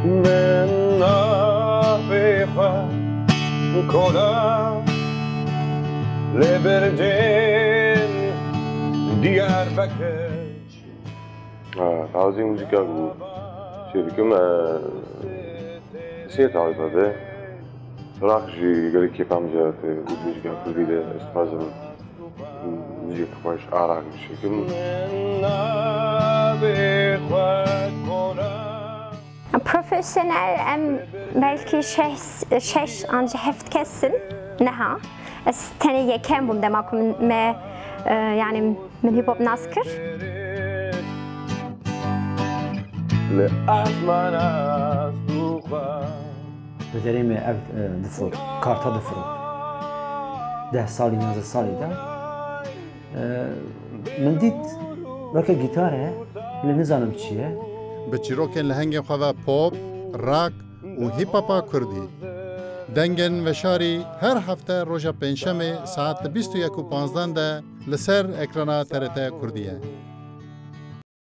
من نافخة كلا لبردين ديار بكش عاوزين موسيقى شركة سيت عايزة ده راكجي قال كيف عم جات موسيقى كردية استفازم موسيقى خوش عراق شركة من نافخة كلا Profesyonel belki şeş anca heft kessin neha. Es tane yeken bum demak me yani min hip hop naskır. Bederim ev difrot, karta difrot. 10 سالی 11 سالی da. من دید وقت گیتاره لنزانم چیه. به چیروکن لهنگ خدا پاپ، راک و هیپ هاپ کردی. دنگن و شاری هر هفته روز پنجشنبه ساعت 21:15 لسر اکرانا TRT کردیه.